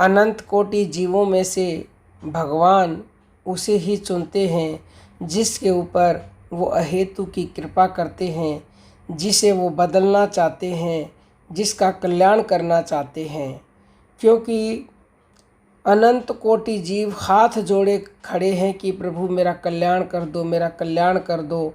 अनंत कोटि जीवों में से भगवान उसे ही चुनते हैं जिसके ऊपर वो अहेतु की कृपा करते हैं, जिसे वो बदलना चाहते हैं, जिसका कल्याण करना चाहते हैं। क्योंकि अनंत कोटि जीव हाथ जोड़े खड़े हैं कि प्रभु मेरा कल्याण कर दो, मेरा कल्याण कर दो।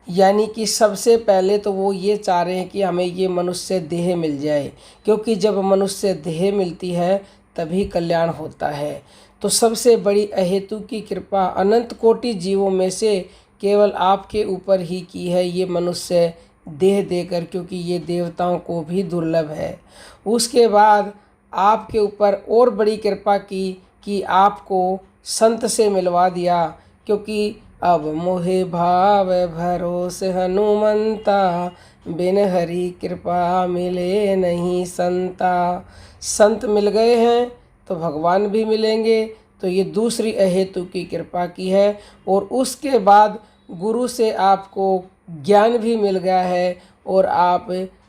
यानी कि सबसे पहले तो वो ये चाह रहे हैं कि हमें ये मनुष्य देह मिल जाए, क्योंकि जब मनुष्य देह मिलती है तभी कल्याण होता है। तो सबसे बड़ी अहेतु की कृपा अनंत कोटि जीवों में से केवल आपके ऊपर ही की है ये मनुष्य देह देकर, क्योंकि ये देवताओं को भी दुर्लभ है। उसके बाद आपके ऊपर और बड़ी कृपा की कि आपको संत से मिलवा दिया, क्योंकि अब मोहे भाव भरोसे हनुमंता, बिन हरि कृपा मिले नहीं संता। संत मिल गए हैं तो भगवान भी मिलेंगे। तो ये दूसरी अहेतु की कृपा की है। और उसके बाद गुरु से आपको ज्ञान भी मिल गया है और आप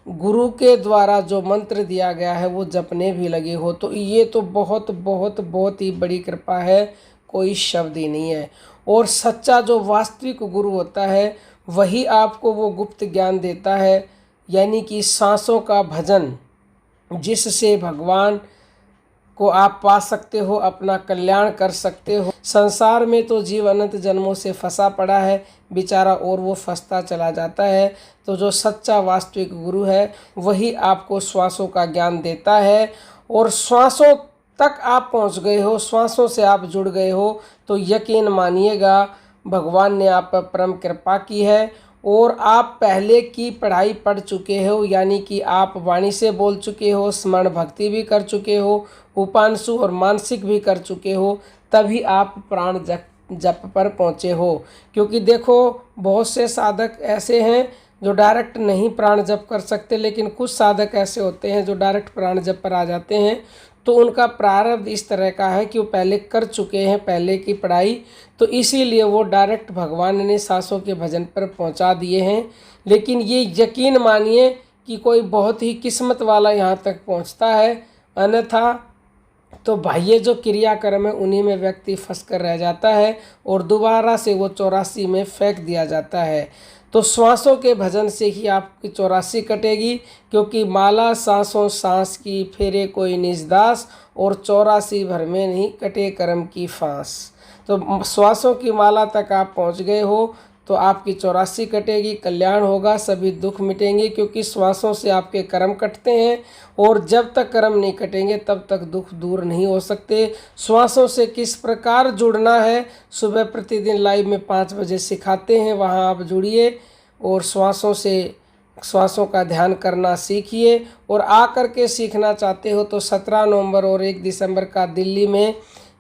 गुरु के द्वारा जो मंत्र दिया गया है वो जपने भी लगे हो। तो ये तो बहुत बहुत बहुत ही बड़ी कृपा है, कोई शब्द ही नहीं है। और सच्चा जो वास्तविक गुरु होता है वही आपको वो गुप्त ज्ञान देता है, यानी कि सांसों का भजन, जिससे भगवान को आप पा सकते हो, अपना कल्याण कर सकते हो। संसार में तो जीव अनंत जन्मों से फंसा पड़ा है बेचारा, और वो फंसता चला जाता है। तो जो सच्चा वास्तविक गुरु है वही आपको श्वासों का ज्ञान देता है। और श्वासों तक आप पहुंच गए हो, श्वासों से आप जुड़ गए हो, तो यकीन मानिएगा भगवान ने आप पर परम कृपा की है। और आप पहले की पढ़ाई पढ़ चुके हो, यानी कि आप वाणी से बोल चुके हो, स्मरण भक्ति भी कर चुके हो, उपांशु और मानसिक भी कर चुके हो, तभी आप प्राण जप पर पहुँचे हो। क्योंकि देखो बहुत से साधक ऐसे हैं जो डायरेक्ट नहीं प्राण जप कर सकते, लेकिन कुछ साधक ऐसे होते हैं जो डायरेक्ट प्राण जप पर आ जाते हैं। तो उनका प्रारब्ध इस तरह का है कि वो पहले कर चुके हैं पहले की पढ़ाई, तो इसीलिए वो डायरेक्ट भगवान ने सांसों के भजन पर पहुंचा दिए हैं। लेकिन ये यकीन मानिए कि कोई बहुत ही किस्मत वाला यहाँ तक पहुँचता है, अन्यथा तो बाह्य जो क्रियाक्रम है उन्हीं में व्यक्ति फंस कर रह जाता है और दोबारा से वो 84 में फेंक दिया जाता है। तो श्वासों के भजन से ही आपकी 84 कटेगी, क्योंकि माला सांसों सांस की, फेरे कोई निज दास, और 84 भर में नहीं कटे कर्म की फांस। तो श्वासों की माला तक आप पहुंच गए हो तो आपकी 84 कटेगी, कल्याण होगा, सभी दुख मिटेंगे, क्योंकि श्वासों से आपके कर्म कटते हैं। और जब तक कर्म नहीं कटेंगे तब तक दुख दूर नहीं हो सकते। श्वासों से किस प्रकार जुड़ना है सुबह प्रतिदिन लाइव में 5 बजे सिखाते हैं, वहां आप जुड़िए और श्वासों का ध्यान करना सीखिए। और आकर के सीखना चाहते हो तो 17 नवंबर और 1 दिसंबर का दिल्ली में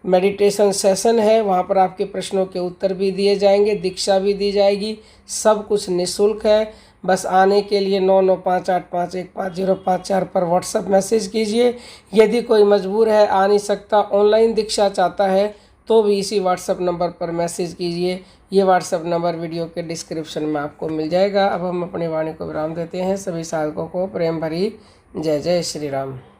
मेडिटेशन सेशन है, वहाँ पर आपके प्रश्नों के उत्तर भी दिए जाएंगे, दीक्षा भी दी जाएगी, सब कुछ निःशुल्क है। बस आने के लिए 9958515054 पर व्हाट्सएप मैसेज कीजिए। यदि कोई मजबूर है आ नहीं सकता, ऑनलाइन दीक्षा चाहता है, तो भी इसी व्हाट्सएप नंबर पर मैसेज कीजिए। ये व्हाट्सएप नंबर वीडियो के डिस्क्रिप्शन में आपको मिल जाएगा। अब हम अपनी वाणी को विराम देते हैं। सभी साधकों को प्रेम भरी जय जय श्री राम।